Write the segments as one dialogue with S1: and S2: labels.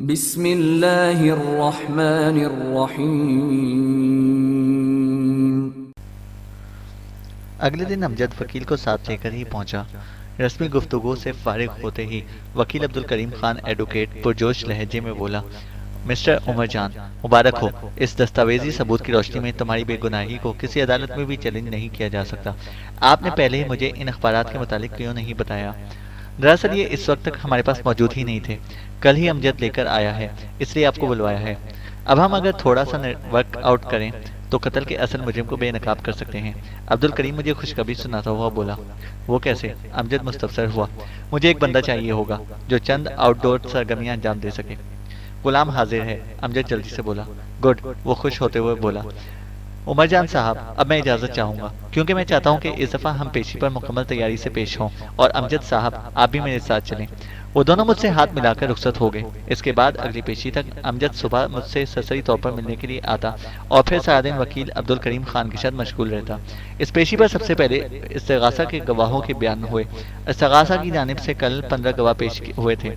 S1: بسم اللہ الرحمن الرحیم۔
S2: اگلے دن امجد وکیل کو ساتھ لے کر ہی پہنچا۔ رسمی گفتگو سے فارغ ہوتے ہی وکیل عبدالکریم خان ایڈوکیٹ پرجوش لہجے میں بولا، مسٹر عمر جان، مبارک ہو۔ اس دستاویزی ثبوت کی روشنی میں تمہاری بے گناہی کو کسی عدالت میں بھی چیلنج نہیں کیا جا سکتا۔ آپ نے پہلے ہی مجھے ان اخبارات کے متعلق کیوں نہیں بتایا؟ دراصل یہ اس وقت تک ہمارے پاس موجود ہی نہیں تھے، کل ہی امجد لے کر آیا ہے، اس لیے آپ کو بلوایا ہے۔ اب ہم اگر تھوڑا سا ورک آؤٹ کریں تو قتل کے اصل مجرم کو بے نقاب کر سکتے ہیں۔ عبدالکریم مجھے خوشخبری سناتا ہوا بولا۔ وہ کیسے؟ امجد مستفسر ہوا۔ مجھے ایک بندہ چاہیے ہوگا جو چند آؤٹ ڈور سرگرمیاں انجام دے سکے۔ غلام حاضر ہے، امجد جلدی سے بولا۔ گڈ، وہ خوش ہوتے ہوئے بولا۔ عمر جان صاحب، اب میں اجازت چاہوں گا، کیونکہ میں چاہتا ہوں کہ اس دفعہ ہم پیشی پر مکمل تیاری سے پیش ہوں، اور امجد صاحب آپ بھی میرے ساتھ چلیں۔ وہ دونوں مجھ سے ہاتھ ملا کر رخصت ہو گئے۔ اس کے بعد اگلی پیشی تک امجد صبح مجھ سے سرسری طور پر ملنے کے لیے آتا اور پھر سارا دن وکیل عبدالکریم خان کے ساتھ مشغول رہتا۔ اس پیشی پر سب سے پہلے استغاثہ کے گواہوں کے بیان ہوئے۔ استغاثہ کی جانب سے کل 15 گواہ پیش ہوئے تھے،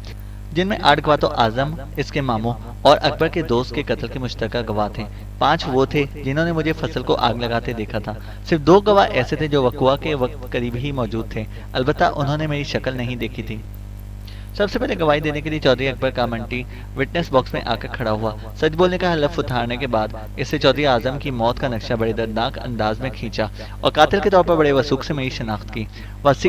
S2: جن میں 8 گواہ تو اعظم، اس کے ماموں اور اکبر کے دوست کے قتل کے مشترکہ گواہ تھے۔ 5 وہ تھے جنہوں نے مجھے فصل کو آگ لگاتے دیکھا تھا۔ صرف 2 گواہ ایسے تھے جو وقوع کے وقت قریب ہی موجود تھے، البتہ انہوں نے میری شکل نہیں دیکھی تھی۔ سب سے پہلے گواہی دینے کے لیے چودھری اکبر کا منٹی وٹنس باکس میں آ کر کھڑا ہوا۔ سچ بولنے کا حلف اتارنے کے بعد اس سے چودھری اعظم کی موت کا نقشہ بڑے دردناک انداز میں کھینچا اور قاتل کے طور پر بڑے وثوق سے میری شناخت کی۔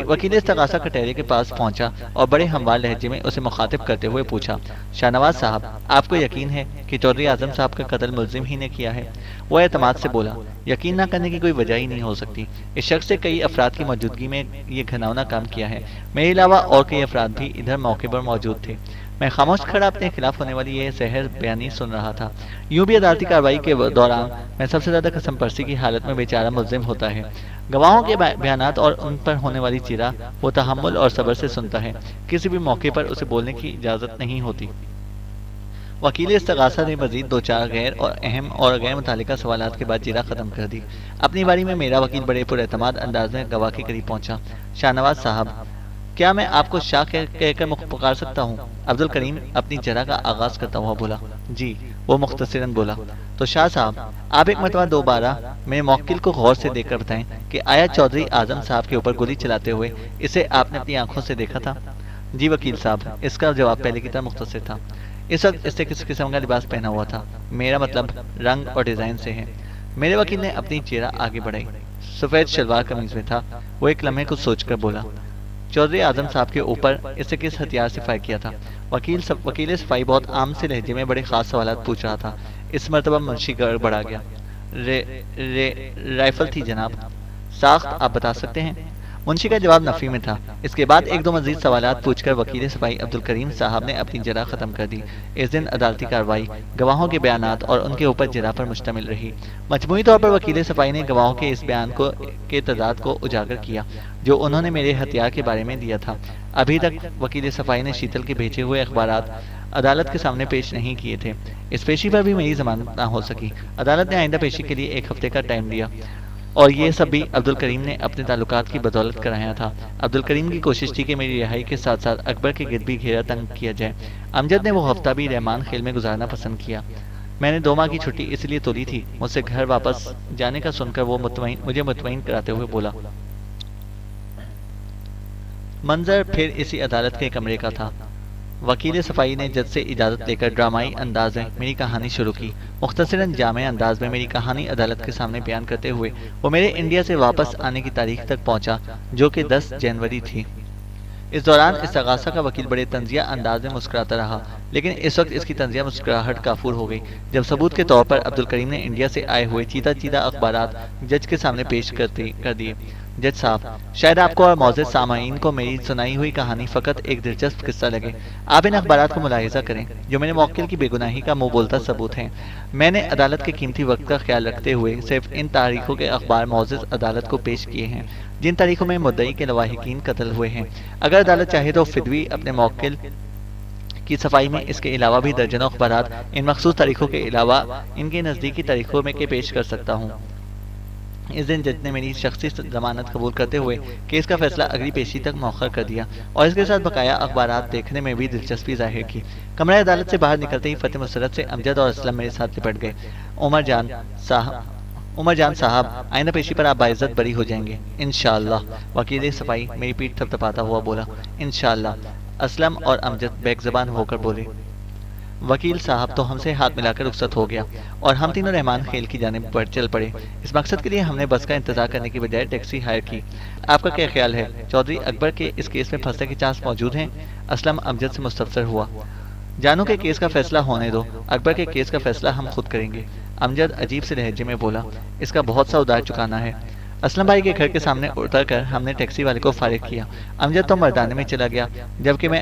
S2: وکیل استغاثہ کٹہرے کے پاس پہنچا اور بڑے ہموار لہجے میں اسے مخاطب کرتے ہوئے پوچھا، شاہ نواز صاحب، آپ کو یقین ہے کہ چودھری اعظم صاحب کا قتل ملزم ہی نے کیا ہے؟ وہ اعتماد سے بولا، یقین نہ کرنے کی کوئی وجہ ہی نہیں ہو سکتی۔ اس شخص سے کئی افراد کی موجودگی میں یہ گھناؤنا کام کیا ہے۔ میرے علاوہ اور کئی افراد بھی ادھر موقع پر موجود تھے۔ میں خاموش کھڑا اپنے خلاف ہونے والی یہ زہر بیانی سن رہا تھا۔ یوں بھی عدالتی کارروائی کے دوران میں سب سے زیادہ قسم پرسی کی حالت میں بیچارہ ملزم ہوتا ہے۔ گواہوں کے بیانات اور ان پر ہونے والی چیرہ وہ تحمل اور صبر سے سنتا ہے، کسی بھی موقع پر اسے بولنے کی اجازت نہیں ہوتی۔ وکیل استغاثہ نے مزید 2-4 غیر اور اہم اور غیر متعلقہ سوالات کے بعد چیرہ ختم کر دی۔ اپنی باری میں میرا وکیل بڑے پراعتماد انداز میں گواہ کے قریب پہنچا۔ شاہ نواز صاحب، کیا میں آپ کو شاہ کہہ کر پکار سکتا ہوں؟ عبدالکریم اپنی جرح کا آغاز کرتا ہوا بولا۔ جی، وہ مختصراً بولا۔ تو شاہ صاحب، آپ ایک مرتبہ دوبارہ میرے موکل کو غور سے دیکھ کر بتائیں کہ آیا چودھری اعظم صاحب کے اوپر گولی چلاتے ہوئے اسے آپ نے اپنی آنکھوں سے دیکھا تھا؟ جی وکیل صاحب، اس کا جواب پہلے کی طرح مختصر تھا۔ اس وقت اس سے کس قسم کا لباس پہنا ہوا تھا؟ میرا مطلب رنگ اور ڈیزائن سے ہے۔ میرے وکیل نے اپنی چہرہ آگے بڑھائی۔ سفید شلوار قمیض میں تھا۔ وہ ایک لمحے کو سوچ کر بولا، چودھری اعظم صاحب کے اوپر اس سے کس ہتھیار سے فائر کیا تھا؟ وکیل صفائی بہت عام سے لہجے میں بڑے خاص سوالات پوچھ رہا تھا۔ اس مرتبہ منشی گڑبڑا گیا۔ رائفل تھی جناب۔ ساخت آپ بتا سکتے ہیں؟ منشی کا جواب نفی میں تھا۔ اس کے بعد 1-2 مزید سوالات پوچھ کر وکیل صفائی عبدالکریم صاحب نے اپنی جرح ختم کر دی۔ اس دن عدالتی کارروائی گواہوں کے بیانات اور ان کے اوپر جرح پر مشتمل رہی۔ مجموعی طور پر وکیل صفائی نے گواہوں کے اس بیان کے تضاد کو اجاگر کیا جو انہوں نے میرے ہتھیار کے بارے میں دیا تھا۔ ابھی تک وکیل صفائی نے شیتل کے بھیجے ہوئے اخبارات عدالت کے سامنے پیش نہیں کیے تھے۔ اس پیشی پر بھی میری ضمانت نہ ہو سکی۔ عدالت نے آئندہ پیشی کے لیے 1 ہفتے کا ٹائم دیا، اور یہ سب بھی عبدالکریم نے اپنے تعلقات کی بدولت کرایا تھا۔ عبدالکریم کی کوشش تھی کہ میری رہائی کے ساتھ ساتھ اکبر کے گرد بھی گھیرا تنگ کیا جائے۔ امجد نے وہ ہفتہ بھی رحمان خیل میں گزارنا پسند کیا۔ میں نے 2 ماہ کی چھٹی اس لیے تولی تھی۔ مجھ سے گھر واپس جانے کا سن کر وہ مجھے مطمئن کراتے ہوئے بولا۔ منظر پھر اسی عدالت کے کمرے کا تھا۔ وکیل صفائی نے جج سے اجازت لے کر ڈرامائی انداز میں میری کہانی شروع کی۔ مختصراً جامع انداز میں میری کہانی عدالت کے سامنے بیان کرتے ہوئے وہ میرے انڈیا سے واپس آنے کی تاریخ تک پہنچا، جو کہ 10 جنوری تھی۔ اس دوران استغاثہ کا وکیل بڑے طنزیہ انداز میں مسکراتا رہا، لیکن اس وقت اس کی طنزیہ مسکراہٹ کافور ہو گئی جب ثبوت کے طور پر عبدالکریم نے انڈیا سے آئے ہوئے چیدہ اخبارات جج کے سامنے پیش کر دیے۔ جج صاحب، شاید آپ کو اور معزز سامعین کو میری سنائی ہوئی کہانی فقط ایک دلچسپ قصہ لگے۔ آپ ان اخبارات کو ملاحظہ کریں جو میرے موکل کی بے گناہی کا منہ بولتا ثبوت ہیں۔ میں نے عدالت کے قیمتی وقت کا خیال رکھتے ہوئے صرف ان تاریخوں کے اخبار معزز عدالت کو پیش کیے ہیں جن تاریخوں میں مدعی کے لواحقین قتل ہوئے ہیں۔ اگر عدالت چاہے تو فدوی اپنے موکل کی صفائی میں اس کے علاوہ بھی درجنوں اخبارات ان مخصوص تاریخوں کے علاوہ ان کے نزدیکی تاریخوں میں کے پیش کر سکتا ہوں۔ اس دن جج نے میری شخصی ضمانت قبول کرتے ہوئے کیس کا فیصلہ اگلی پیشی تک مؤخر کر دیا اور اس کے ساتھ بقایا اخبارات دیکھنے میں بھی دلچسپی ظاہر کی۔ کمرہ عدالت سے باہر نکلتے ہی فتح مسرت سے امجد اور اسلم میرے ساتھ لپٹ گئے۔ عمر جان صاحب، آئندہ پیشی پر آپ باعزت بری ہو جائیں گے انشاءاللہ۔ وکیل صفائی میری پیٹھ تھپتھپاتا ہوا بولا۔ انشاءاللہ۔ اسلم اور امجد بیک زبان ہو کر بولے۔ وکیل صاحب تو ہم سے ہاتھ ملا کر رخصت ہو گیا اور ہم تینوں رحمان خیل کی جانب پر چل پڑے۔ اس مقصد کے لیے ہم نے بس کا انتظار کرنے کی بجائے ٹیکسی ہائر کی۔ آپ کا کیا خیال ہے؟ چودھری اکبر کے اس کیس میں پھنسنے کے چانس موجود ہیں؟ اسلم امجد سے مستفسر ہوا۔ جانو کے کیس کا فیصلہ ہونے دو، اکبر کے کیس کا فیصلہ ہم خود کریں گے، امجد عجیب سے لہجے میں بولا۔ اس کا بہت سا ادار چکانا ہے۔ اسلم بھائی کے گھر کے سامنے اتر کر ہم نے ٹیکسی والے کو فارغ کیا۔ امجد تو مردانے میں چلا گیا جبکہ میں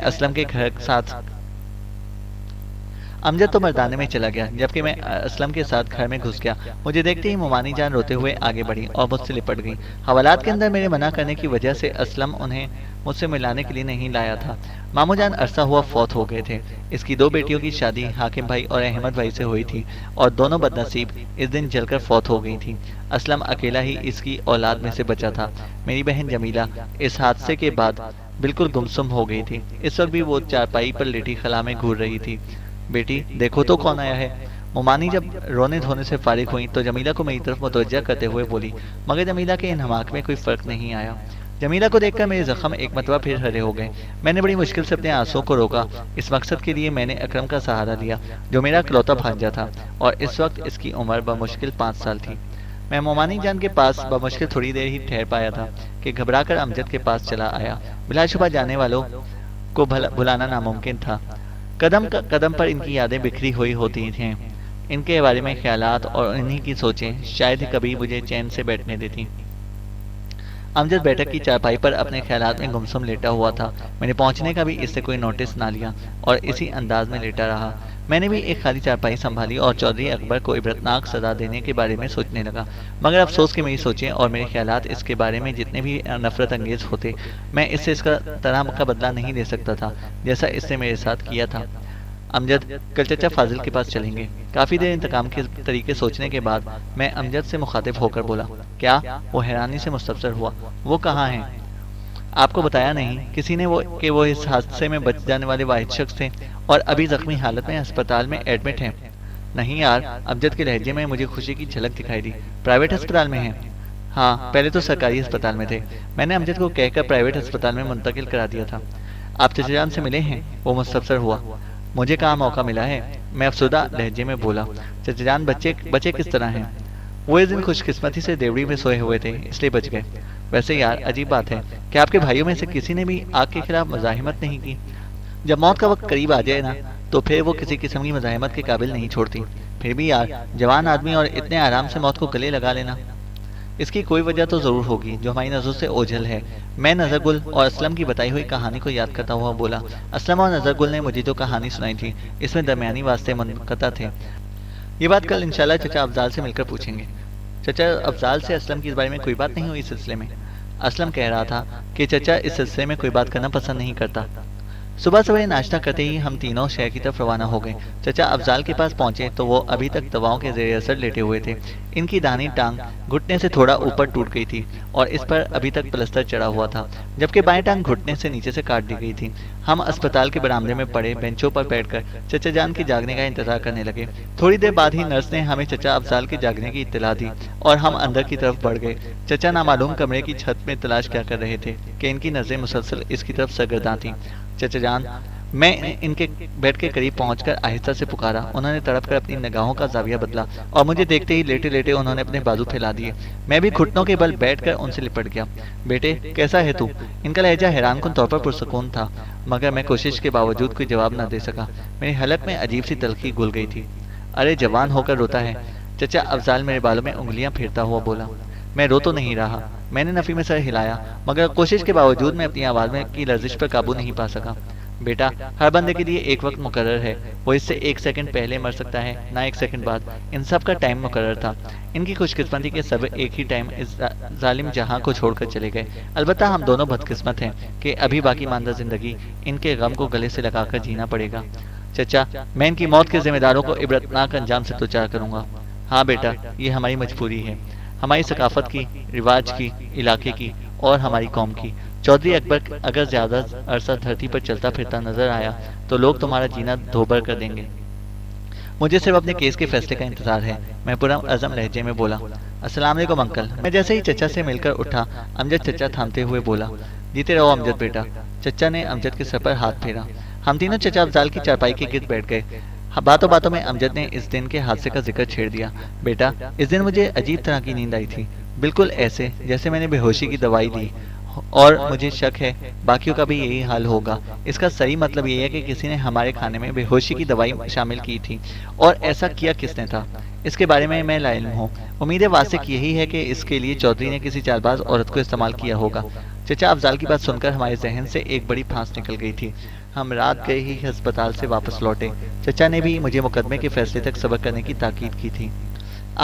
S2: اسلم کے ساتھ گھر میں گھس گیا۔ مجھے دیکھتے ہی مومانی جان روتے ہوئے آگے بڑھی اور مجھ سے لپٹ گئی۔ حوالات کے اندر میرے منع کرنے کی وجہ سے اسلم انہیں مجھ سے ملانے کے لیے نہیں لایا تھا۔ ماموں جان عرصہ ہوا فوت ہو گئے تھے۔ اس کی 2 بیٹیوں کی شادی حاکم بھائی اور احمد بھائی سے ہوئی تھی اور دونوں بدنصیب اس دن جل کر فوت ہو گئی تھیں۔ اسلم اکیلا ہی اس کی اولاد میں سے بچا تھا۔ میری بہن جمیلہ اس حادثے کے بعد بالکل گمسم ہو گئی تھی۔ اس وقت بھی وہ چارپائی پر لیٹی خلا میں گھور رہی تھی۔ بیٹی دیکھو تو کون آیا ہے۔ مومانی جب رونے دھونے سے فارغ ہوئی تو جمیلہ کو میری طرف متوجہ کرتے ہوئے بولی، مگر جمیلہ کے انہماک میں کوئی فرق نہیں آیا۔ جمیلہ کو دیکھ کر میرے زخم ایک مرتبہ پھر ہرے ہو گئے۔ میں نے بڑی مشکل سے اپنے آنسوں کو روکا۔ اس مقصد کے لیے میں نے اکرم کا سہارا لیا جو میرا اکلوتا بھانجا تھا اور اس وقت اس کی عمر بمشکل 5 سال تھی۔ میں مومانی جان کے پاس بمشکل تھوڑی دیر ہی ٹھہر پایا تھا کہ گھبرا کر امجد کے پاس چلا آیا۔ بلا شبہ جانے والوں کو بھلانا ناممکن تھا۔ قدم قدم پر ان کی یادیں بکھری ہوئی ہوتی ہیں، ان کے بارے میں خیالات اور انہی کی سوچیں شاید ہی کبھی مجھے چین سے بیٹھنے دیتی۔ امجد بیٹھک کی چارپائی پر اپنے خیالات میں گمسم لیٹا ہوا تھا۔ میں نے پہنچنے کا بھی اس سے کوئی نوٹس نہ لیا اور اسی انداز میں لیٹا رہا۔ میں نے بھی ایک خالی چارپائی سنبھالی اور چودھری اکبر کو عبرتناک سزا دینے کے بارے میں سوچنے لگا، مگر افسوس کہ میری سوچیں اور میرے خیالات اس کے بارے میں جتنے بھی نفرت انگیز ہوتے، میں اس سے اس کا طرح کا بدلہ نہیں لے سکتا تھا جیسا اس نے میرے ساتھ کیا تھا۔ امجد کل چچا فاضل کے پاس چلیں گے۔ کافی دیر انتقام کے طریقے سوچنے کے بعد میں امجد سے مخاطب ہو کر بولا، کیا؟ وہ حیرانی سے مستفسر ہوا۔ وہ کہاں ہیں؟ آپ کو بتایا نہیں کسی نے کہ وہ اس حادثے میں بچ جانے والے واحد شخص تھے اور ابھی زخمی حالت میں ہسپتال میں ایڈمٹ ہیں؟ نہیں یار، امجد کے لہجے میں مجھے خوشی کی جھلک دکھائی دی۔ پرائیویٹ ہسپتال میں ہیں؟ ہاں، پہلے تو سرکاری ہسپتال میں تھے، میں نے امجد کو کہہ کر پرائیویٹ ہسپتال میں منتقل کرا دیا تھا۔ آپ چچا جان سے ملے ہیں؟ وہ مستفسر ہوا۔ مجھے کہاں موقع ملا ہے، میں افسردہ لہجے میں بولا۔ چچا جان بچے کس طرح ہیں؟ وہ اس دن خوش قسمتی سے دیوڑی میں سوئے ہوئے تھے اس لیے بچ گئے۔ ویسے یار عجیب بات ہے کہ آپ کے بھائیوں میں سے کسی نے بھی آگ کے خلاف مزاحمت نہیں کی۔ جب موت کا وقت قریب آ جائے نا تو پھر وہ کسی قسم کی مزاحمت کے قابل نہیں چھوڑتی۔ پھر بھی یار، جوان آدمی اور اتنے آرام سے موت کو گلے لگا لینا، اس کی کوئی وجہ تو ضرور ہوگی جو ہماری نظروں سے اوجھل ہے۔ میں نظر گل اور اسلم کی بتائی ہوئی کہانی کو یاد کرتا ہوا بولا۔ اسلم اور نظر گل نے مجھے جو کہانی سنائی تھی اس میں درمیانی واسطے منقطع تھے۔ یہ بات کل انشاءاللہ چچا افضال سے مل کر پوچھیں گے۔ چچا افضال سے اسلم کی اس بارے میں کوئی بات نہیں ہوئی اس سلسلے میں؟ اسلم کہہ رہا تھا کہ چچا اس سلسلے میں کوئی بات کرنا پسند نہیں کرتا۔ صبح سویرے ناشتہ کرتے ہی ہم تینوں شہر کی طرف روانہ ہو گئے۔ چچا افضال کے پاس پہنچے تو وہ ابھی تک دواؤں کے زیر اثر لیٹے ہوئے تھے۔ ان کی داہنی ٹانگ گھٹنے سے تھوڑا اوپر ٹوٹ گئی تھی اور اس پر ابھی تک پلسٹر چڑھا ہوا تھا، جبکہ بائیں ٹانگ گھٹنے سے نیچے سے کاٹ دی گئی تھی۔ ہم اسپتال کے برآمدے میں پڑے بینچوں پر بیٹھ کر چچا جان کے جاگنے کا انتظار کرنے لگے۔ تھوڑی دیر بعد ہی نرس نے ہمیں چچا افضال کے جاگنے کی اطلاع دی اور ہم اندر کی طرف بڑھ گئے۔ چچا نامعلوم کمرے کی چھت میں تلاش کیا کر رہے تھے کہ ان کی نظریں مسلسل اس کی طرف سرگرداں تھیں۔ چچا جان، میں ان کے بیڈ کے قریب پہنچ کر آہستہ سے پکارا۔ انہوں نے تڑپ کر اپنی نگاہوں کا زاویہ بدلا اور مجھے دیکھتے ہی لیٹے لیٹے انہوں نے اپنے بازو پھیلا دیے۔ میں بھی گھٹنوں کے بل بیٹھ کر ان سے لپٹ گیا۔ بیٹے کیسا ہے تو؟ ان کا لہجہ حیران کن طور پر پرسکون تھا، مگر میں کوشش کے باوجود کوئی جواب نہ دے سکا۔ میری حلق میں عجیب سی تلخی گھل گئی تھی۔ ارے جوان ہو کر روتا ہے، چچا افضال میرے بالوں میں انگلیاں پھیرتا ہوا بولا۔ میں رو تو نہیں رہا، میں نے نفی میں سر ہلایا، مگر کوشش کے باوجود میں اپنی آواز میں کی لرزش پر قابو نہیں پا سکا۔ بیٹا، ہر بندے کے لیے ایک وقت مقرر ہے، وہ اس سے 1 سیکنڈ پہلے مر سکتا ہے نہ 1 سیکنڈ بعد۔ ان سب کا ٹائم مقرر تھا۔ ان کی خوش قسمتی کے سب ایک ہی ٹائم اس ظالم جہاں کو چھوڑ کر چلے گئے۔ البتہ ہم دونوں بدقسمت ہیں کہ ابھی باقی ماندہ زندگی ان کے غم کو گلے سے لگا کر جینا پڑے گا۔ چچا، میں ان کی موت کے ذمہ داروں کو عبرتناک انجام سے دوچار کروں گا۔ ہاں بیٹا، یہ ہماری مجبوری ہے۔ ہماری ثقافت کی، رواج کی، علاقے کی اور ہماری قوم کی۔ چودھری اکبر اگر زیادہ عرصہ دھرتی پر چلتا پھرتا نظر آیا تو لوگ تمہارا جینا دھوبر کر دیں گے۔ مجھے صرف اپنے کیس کے فیصلے کا انتظار ہے، میں پرام عزم لہجے میں بولا۔ السلام علیکم انکل۔ میں جیسے ہی چچا سے مل کر اٹھا، امجد چچا تھامتے ہوئے بولا، جیتے رہو امجد بیٹا۔ چچا نے امجد کے سر پر ہاتھ پھیرا۔ ہم تینوں چچا افضال کی چارپائی کے گرد بیٹھ گئے۔ باتوں باتوں میں امجد نے اس دن کے حادثے کا ذکر چھیڑ دیا۔ بیٹا، اس دن مجھے عجیب طرح کی نیند آئی تھی، بالکل ایسے جیسے میں نے بے ہوشی کی دوائی لی، اور مجھے شک ہے باقیوں کا بھی یہی حال ہوگا۔ اس کا صحیح مطلب یہ ہے کہ کسی نے ہمارے کھانے میں بے ہوشی کی دوائی شامل کی تھی، اور ایسا کیا کس نے تھا اس کے بارے میں لا علم ہوں۔ امید واثق یہی ہے کہ اس کے لیے چودھری نے کسی چالباز عورت کو استعمال کیا ہوگا۔ چچا افضال کی بات سن کر ہمارے ذہن سے ایک بڑی پھانس نکل گئی تھی۔ ہم رات گئے ہی ہسپتال سے واپس لوٹے۔ چچا نے بھی مجھے مقدمے کے فیصلے تک صبر کرنے کی تاکید کی تھی۔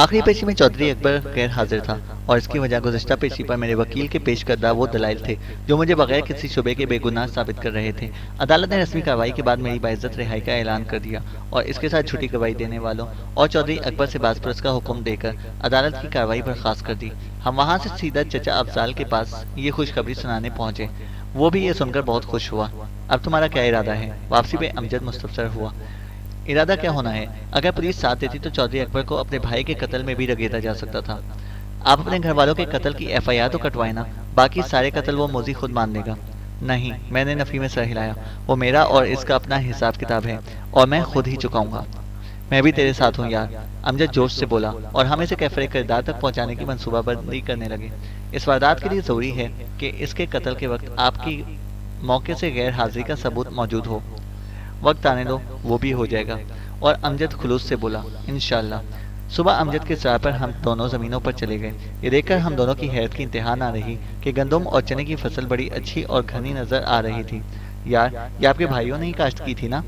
S2: آخری پیشی میں چودھری اکبر غیر حاضر تھا، اور اس کی وجہ گزشتہ پیشی پر میرے وکیل کے پیش کردہ وہ دلائل تھے جو مجھے بغیر کسی شبے کے بے گناہ ثابت کر رہے تھے۔ عدالت نے رسمی کارروائی کے بعد میری باعزت رہائی کا اعلان کر دیا، اور اس کے ساتھ جھوٹی گواہی دینے والوں اور چودھری اکبر سے باز پرس کا حکم دے کر عدالت کی کارروائی برخاست کر دی۔ ہم وہاں سے سیدھا چچا افضال کے پاس یہ خوشخبری سنانے پہنچے۔ وہ بھی یہ سن کر بہت خوش ہوا۔ اب تمہارا کیا ارادہ ہے؟ واپسی پہ امجد مستفسر ہوا۔ ارادہ کیا ہونا ہے؟ اگر پولیس ساتھ دیتی تو چودھری اکبر کو اپنے بھائی کے قتل میں بھی رگیدا جا سکتا تھا۔ آپ اپنے گھر والوں کے قتل کی ایف آئی آر تو کٹوائے نا، باقی سارے قتل وہ موذی خود مان لے گا۔ نہیں، میں نے نفی میں سر ہلایا، وہ میرا اور اس کا اپنا حساب کتاب ہے، اور میں خود ہی چکاؤں گا۔ میں بھی تیرے ساتھ ہوں یار، امجد جوش سے بولا، اور ہم اسے کیفر کردار تک پہنچانے کی منصوبہ بندی کرنے لگے۔ اس واردات کے لیے ضروری ہے کہ اس کے قتل کے وقت آپ کی موقع سے غیر حاضری کا ثبوت موجود ہو۔ وقت آنے دو، وہ بھی ہو جائے گا۔ اور امجد خلوص سے بولا، انشاءاللہ۔ صبح امجد کے سرا پر ہم دونوں زمینوں پر چلے گئے۔ یہ دیکھ کر ہم دونوں کی حیرت کی انتہا نہ رہی کہ گندم اور چنے کی فصل بڑی اچھی اور گھنی نظر آ رہی تھی۔ یار، یہ آپ کے بھائیوں نے ہی کاشت کی تھی نا؟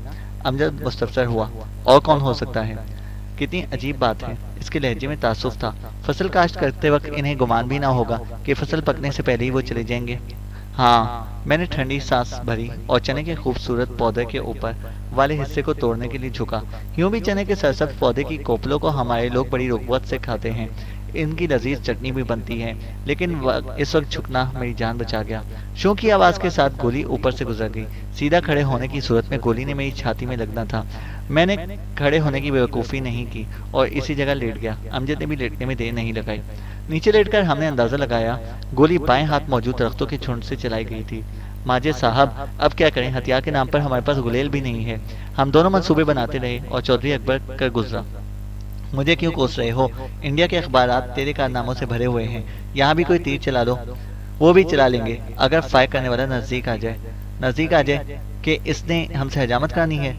S2: امجد مستفسر ہوا۔ اور کون ہو سکتا ہے؟ کتنی عجیب بات ہے، اس کے لہجے میں تعصب تھا۔ فصل کاشت کرتے وقت انہیں گمان بھی نہ ہوگا کہ فصل پکنے سے پہلے ہی وہ چلے جائیں گے۔ ہاں، میں نے ٹھنڈی سانس بھری اور چنے کے خوبصورت پودے کے اوپر والے حصے کو توڑنے کے لیے جھکا۔ یوں بھی چنے کے سرسبز پودے کی کوپلوں کو ہمارے لوگ بڑی رغبت سے کھاتے ہیں، ان کی لذیذ چٹنی بھی بنتی ہے، لیکن اس وقت جھکنا میری جان بچا گیا۔ شوں کی آواز کے ساتھ گولی اوپر سے گزر گئی۔ سیدھا کھڑے ہونے کی صورت میں گولی نے میری چھاتی میں لگنا تھا۔ میں نے کھڑے ہونے کی بیوقوفی نہیں کی اور اسی جگہ لیٹ گیا۔ امجد نے بھی لیٹنے میں دیر نہیں لگائی۔ نیچے لیٹ کر ہم نے اندازہ لگایا گولی بائیں ہاتھ موجود درختوں کے جھنڈ سے چلائی گئی تھی۔ ماجد صاحب، اب کیا کریں؟ ہتھیار کے نام پر ہمارے پاس گلیل بھی نہیں ہے۔ ہم دونوں منصوبے بناتے رہے اور چودھری اکبر کر گزرا۔ مجھے کیوں کوس رہے ہو؟ انڈیا کے اخبارات تیرے کارناموں سے بھرے ہوئے ہیں، یہاں بھی کوئی تیر چلا دو۔ وہ بھی چلا لیں گے اگر فائر کرنے والا نزدیک آ جائے کہ اس نے ہم سے حجامت کرانی ہے۔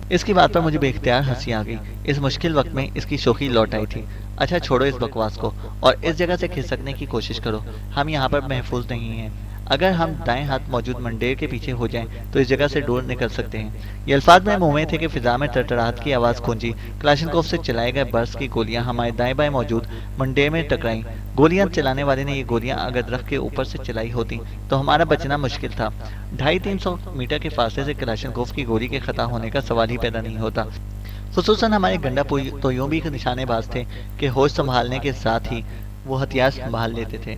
S2: اس کی بات پر مجھے بے اختیار ہنسی آ گئی۔ اس مشکل وقت میں اس کی شوخی لوٹ آئی تھی۔ اچھا چھوڑو اس بکواس کو اور اس جگہ سے کھسکنے کی کوشش کرو۔ ہم یہاں پر محفوظ نہیں ہیں۔ اگر ہم دائیں ہاتھ موجود منڈیر کے پیچھے ہو جائیں تو اس جگہ سے دور نکل سکتے ہیں۔ یہ الفاظ میں منہ میں تھے کہ فضا میں ٹرٹراہٹ کی آواز گونجی۔ کلاشنکوف سے چلائے گئے برس کی گولیاں ہمارے دائیں بائیں موجود منڈیر میں ٹکرائیں۔ گولیاں چلانے والے نے یہ گولیاں اگر درخت کے اوپر سے چلائی ہوتی تو ہمارا بچنا مشکل تھا۔ 250-300 میٹر کے فاصلے سے کلاشنکوف کی گولی کے خطا ہونے کا سوال ہی پیدا نہیں ہوتا۔ خصوصاً ہمارے گنڈا پوئی تو یوں بھی نشانے باز تھے کہ ہوش سنبھالنے کے ساتھ ہی وہ ہتھیار سنبھال لیتے تھے۔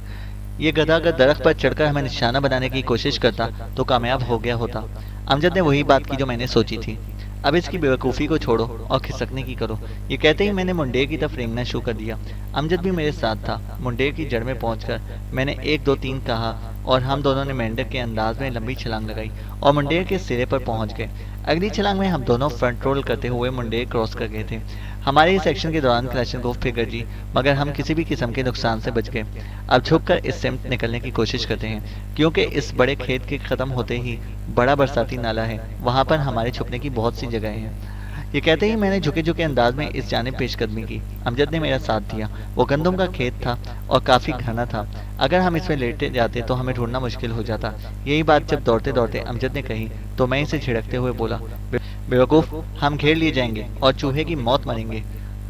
S2: یہ گدھا اگر درخت پر چڑھ کر ہمیں نشانہ بنانے کی کوشش کرتا تو کامیاب ہو گیا ہوتا۔ امجد نے وہی بات کی جو میں نے سوچی تھی۔ اب اس کی بیوقوفی کو چھوڑو اور کھسکنے کی کرو۔ یہ کہتے ہی میں نے منڈیر کی طرف رینگنا شروع کر دیا۔ امجد بھی میرے ساتھ تھا۔ منڈیر کی جڑ میں پہنچ کر میں نے 1 2 3 کہا اور ہم دونوں نے مینڈک کے انداز میں لمبی چھلانگ لگائی اور منڈیر کے سرے پر پہنچ گئے۔ اگلی چھلانگ میں ہم دونوں فرنٹ رول کرتے ہوئے منڈیر کراس کر گئے تھے۔ ہمارے اس ایکشن کے دوران کلاشنکوف پھر گرجی، مگر ہم کسی بھی قسم کے نقصان سے بچ گئے۔ اب جھک کر اس سمت نکلنے کی کوشش کرتے ہیں، کیونکہ اس بڑے کھیت کے ختم ہوتے ہی بڑا برساتی نالہ ہے، وہاں پر ہمارے چھپنے کی بہت سی جگہیں ہیں۔ یہ کہتے ہی میں نے جھکے جھکے انداز میں اس جانب پیش قدمی کی۔ امجد نے میرا ساتھ دیا۔ وہ گندم کا کھیت تھا اور کافی گھنا تھا۔ اگر ہم اس میں لیٹے جاتے تو ہمیں ڈھونڈنا مشکل ہو جاتا۔ یہی بات جب دوڑتے دوڑتے امجد نے کہی تو میں اسے جھڑکتے ہوئے بولا، بیوقوف، ہم گھیر لیے جائیں گے اور چوہے کی موت مریں گے۔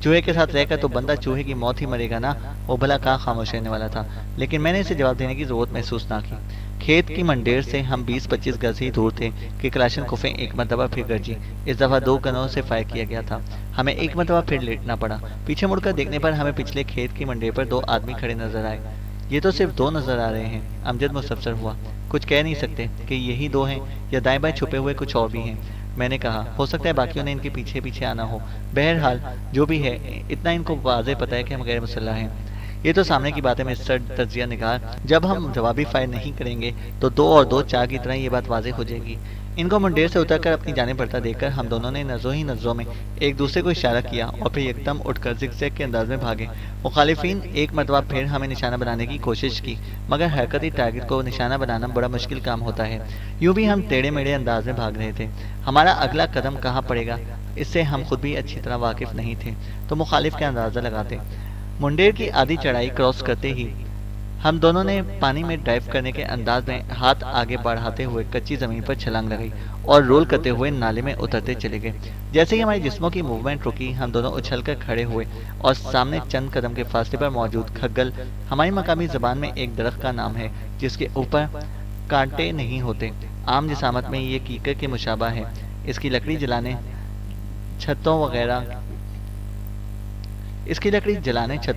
S2: چوہے کے ساتھ رہ کر تو بندہ چوہے کی موت ہی مرے گا نا۔ وہ بھلا کہاں خاموش رہنے والا تھا، لیکن میں نے اسے جواب دینے کی ضرورت محسوس نہ کی۔ کھیت کی منڈیر سے ہم 20-25 گز ہی دور تھے کہ کلاشن کوفیں ایک مرتبہ پھر گرجی۔ اس دفعہ 2 گنوں سے فائر کیا گیا تھا۔ ہمیں ایک مرتبہ پھر لیٹنا پڑا۔ پیچھے مڑ کر دیکھنے پر ہمیں پچھلے کھیت کی منڈیر پر 2 آدمی کھڑے نظر آئے۔ یہ تو صرف 2 نظر آ رہے ہیں، امجد مستفسر ہوا۔ کچھ کہہ نہیں سکتے کہ یہی 2 ہیں یا دائیں بائیں چھپے ہوئے کچھ اور بھی ہیں، میں نے کہا۔ ہو سکتا ہے باقیوں نے ان کے پیچھے پیچھے آنا ہو۔ بہرحال جو بھی ہے، اتنا ان کو واضح پتہ ہے کہ ہم غیر مسلح ہیں۔ یہ تو سامنے کی بات ہے مسٹر تجزیہ نگار، جب ہم جوابی فائر نہیں کریں گے تو 2 اور 2 4 کی طرح یہ بات واضح ہو جائے گی۔ ان کو منڈیر سے اتر کر اپنی جانب بڑھتا دیکھ کر ہم دونوں نے نظروں میں ایک دوسرے کو اشارہ کیا اور پھر یکدم اٹھ کر زگ زیگ کے انداز میں بھاگے۔ مخالفین ایک مرتبہ پھر ہمیں نشانہ بنانے کی کوشش کی، مگر حرکتی ٹارگٹ کو نشانہ بنانا بڑا مشکل کام ہوتا ہے۔ یوں بھی ہم ٹیڑھے میڑھے انداز میں بھاگ رہے تھے۔ ہمارا اگلا قدم کہاں پڑے گا اس سے ہم خود بھی اچھی طرح واقف نہیں تھے، تو مخالف کا اندازہ لگاتے۔ منڈیر کی آدھی چڑھائی کراس کرتے ہی ہم دونوں نے پانی میں ڈائیو کرنے کے انداز میں ہاتھ آگے بڑھاتے ہوئے کچی زمین پر چھلانگ لگائی اور رول کرتے ہوئے نالے میں اترتے چلے گئے۔ جیسے ہی ہمارے جسموں کی موومنٹ رکی، ہم دونوں اچھل کر کھڑے ہوئے اور سامنے چند قدم کے فاصلے پر موجود کھگل، ہماری مقامی زبان میں ایک درخت کا نام ہے جس کے اوپر کانٹے نہیں ہوتے، عام جسامت میں یہ کیکر کے مشابہ ہے۔ اس کی لکڑی جلانے چھتوں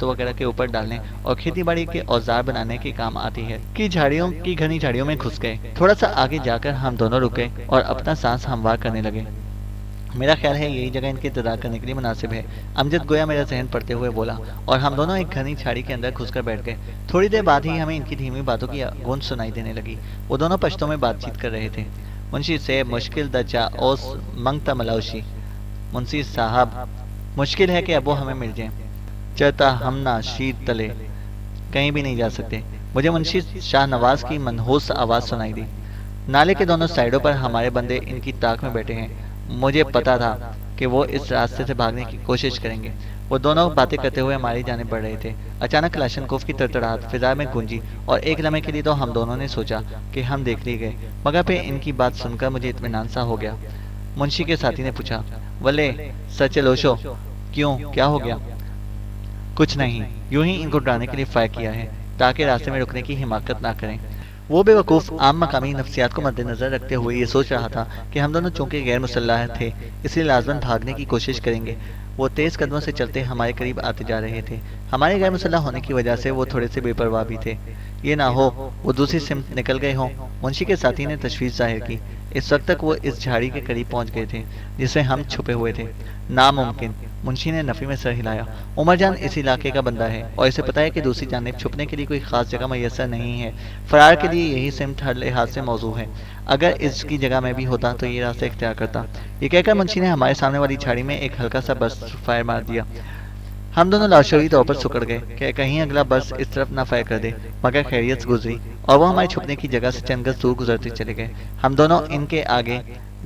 S2: وغیرہ کے اوپر ڈالنے اور کھیتی باڑی کے اوزار بنانے کے کام آتی ہے۔ جھاڑیوں کی گھنی جھاڑیوں میں گھس گئے۔ تھوڑا سا آگے جا کر ہم دونوں رکے اور اپنا سانس ہموار کرنے لگے۔ میرا خیال ہے یہی جگہ ان کے انتظار کرنے کے لیے مناسب ہے، امجد گویا میرا ذہن پڑھتے ہوئے بولا، اور ہم دونوں ایک گھنی جھاڑی کے اندر گھس کر بیٹھ گئے۔ تھوڑی دیر بعد ہی ہمیں ان کی دھیمی باتوں کی گونج سنائی دینے لگی۔ وہ دونوں پشتوں میں بات چیت کر رہے تھے۔ منشی سے مشکل دچا اوس منگتا ملوشی، منشی صاحب مشکل ہے کہ اب وہ ہمیں مل جائیں، چرتا ہم نہ شیر تلے کہیں بھی نہیں جا سکتے۔ مجھے منشی شاہ نواز کی منحوس آواز سنائی دی۔ نالے کے دونوں سائڈوں پر ہمارے بندے ان کی تاک میں بیٹھے ہیں۔ مجھے پتا تھا کہ وہ اس راستے سے بھاگنے کی کوشش کریں گے۔ وہ دونوں باتیں کرتے ہوئے ہماری جانب بڑھ رہے تھے۔ اچانک کلاشنکوف کی تڑتڑاہٹ فضا میں گونجی اور ایک لمحے کے لیے تو ہم دونوں نے سوچا کہ ہم دیکھ لیے گئے، مگر پھر ان کی بات سن کر مجھے اطمینان سا ہو گیا۔ منشی کے ساتھی نے پوچھا، ولے سچلوشو، کیوں، کیا ہو گیا؟ کچھ نہیں، یوں ہی ان کو ڈرانے کے لیے فائر کیا ہے تاکہ راستے میں رکنے کی حماقت نہ کریں۔ وہ بے وقوف عام مقامی نفسیات کو مد نظر رکھتے ہوئے یہ سوچ رہا تھا کہ ہم دونوں چونکہ غیر مسلح تھے اس لیے لازماً بھاگنے کی کوشش کریں گے۔ وہ تیز قدموں سے چلتے ہمارے قریب آتے جا رہے تھے۔ ہمارے غیر مسلح ہونے کی وجہ سے وہ تھوڑے سے بے پرواہ بھی تھے۔ یہ نہ ہو وہ دوسری سمت نکل گئے ہوں، منشی کے ساتھی نے تشویش ظاہر کی۔ اس وقت تک وہ اس جھاڑی کے قریب پہنچ گئے تھے جس سے ہم چھپے ہوئے تھے۔ ناممکن، منشی نے نفی میں سر ہلایا۔ عمر جان اس علاقے کا بندہ ہے اور اسے پتا ہے کہ دوسری جانب چھپنے کے لیے کوئی خاص جگہ میسر نہیں ہے۔ فرار کے لیے یہی سمت ہر لحاظ سے موزوں ہے۔ اگر اس کی جگہ میں بھی ہوتا تو یہ راستہ اختیار کرتا۔ یہ کہہ کر منشی نے ہمارے سامنے والی جھاڑی میں ایک ہلکا سا برس فائر مار دیا۔ ہم دونوں لاشعوری طور پر سکڑ گئے کہ کہیں اگلا برس اس طرف نہ فائر کر دے، مگر خیریت سے گزری اور وہ ہمارے چھپنے کی جگہ سے چند گز دور گزرتے چلے گئے۔ ہم دونوں ان کے آگے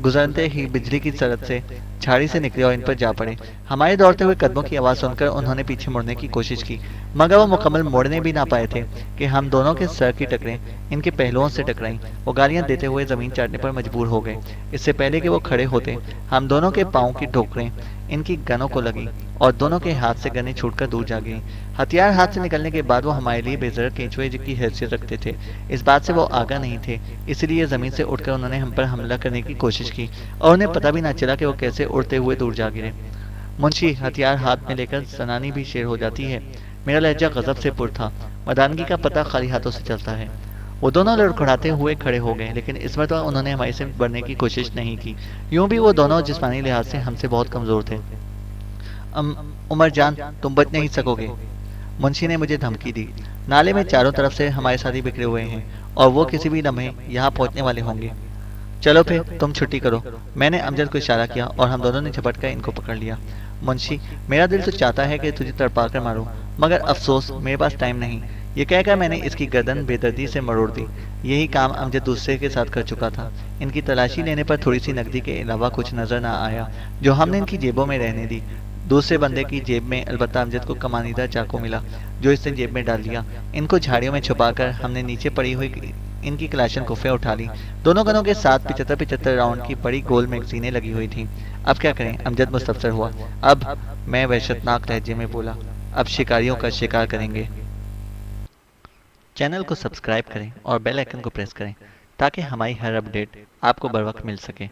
S2: گزرتے ہی بجلی کی سرحد سے جھاڑی سے نکلے اور ان پر جا پڑے۔ ہمارے دوڑتے ہوئے قدموں کی آواز سن کر انہوں نے پیچھے مڑنے کی کوشش کی، مگر وہ مکمل موڑنے بھی نہ پائے تھے کہ ہم دونوں کے سر کی ٹکریں ان کے پہلوؤں سے ٹکرائیں۔ وہ گالیاں دیتے ہوئے زمین چاٹنے پر مجبور ہو گئے۔ اس سے پہلے کہ وہ کھڑے ہوتے، ہم دونوں کے پاؤں کی ٹھوکریں ان کی گنوں کو لگیں اور دونوں کے ہاتھ سے گنیں چھوٹ کر دور جا گئیں۔ ہتھیار ہاتھ سے نکلنے کے بعد وہ ہمارے لیے بے ضرر کینچوے کی حیثیت رکھتے تھے۔ اس بات سے وہ آگاہ نہیں تھے، اس لیے زمین سے اٹھ کر انہوں نے ہم پر حملہ کرنے کی کوشش کی اور انہیں پتہ بھی نہ چلا کہ وہ کیسے اڑتے ہوئے دور جا گرے۔ منشی ہتھیار ہاتھ میں لے کر زنانی بھی شیر ہو جاتی ہے۔ میرا لہجہ غضب سے پر تھا۔ مردانگی کا پتہ خالی ہاتھوں سے چلتا ہے۔ وہ دونوں لڑکھڑاتے ہوئے کھڑے ہو گئے، لیکن اس مرتبہ انہوں نے ہماری سمت بڑھنے کی کوشش نہیں کی۔ یوں بھی وہ دونوں جسمانی لحاظ سے ہم سے بہت کمزور تھے۔ عمر جان، تم بچ نہیں سکو گے، منشی نے مجھے دھمکی دی۔ نالے میں چاروں طرف سے ہمارے ساتھی بکھرے ہوئے ہیں اور وہ کسی بھی لمحے یہاں پہنچنے والے ہوں گے۔ چلو پھر تم چھٹی کرو، میں نے امجد کو اشارہ کیا اور ہم دونوں نے جھپٹ کر ان کو پکڑ لیا۔ منشی، میرا دل تو چاہتا ہے کہ تجھے تڑپا کر ماروں، مگر افسوس میرے پاس ٹائم نہیں۔ یہ کہہ کر میں نے اس کی گردن بے دردی سے مروڑ دی۔ یہی کام امجد دوسرے کے ساتھ کر چکا تھا۔ ان کی تلاشی لینے پر تھوڑی سی نقدی کے علاوہ کچھ نظر نہ آیا جو ہم نے ان کی جیبوں میں رہنے دی۔ دوسرے بندے کی جیب میں البتہ امجد کو کمانیدہ چاقو ملا جو اس نے جیب میں ڈال دیا۔ ان کو جھاڑیوں میں چھپا کر ہم نے نیچے پڑی ہوئی ان کی کلاشن کوفیں اٹھا لی۔ دونوں گنوں کے ساتھ 75 راؤنڈ کی بڑی گول میگزینیں لگی ہوئی تھیں۔ اب کیا کریں؟ امجد مستفسر ہوا۔ اب میں وحشتناک لہجے میں بولا، اب شکاریوں کا شکار کریں گے۔ چینل کو سبسکرائب کریں اور بیل آئکن کو پریس کریں تاکہ ہماری ہر اپڈیٹ آپ کو بر وقت مل سکے۔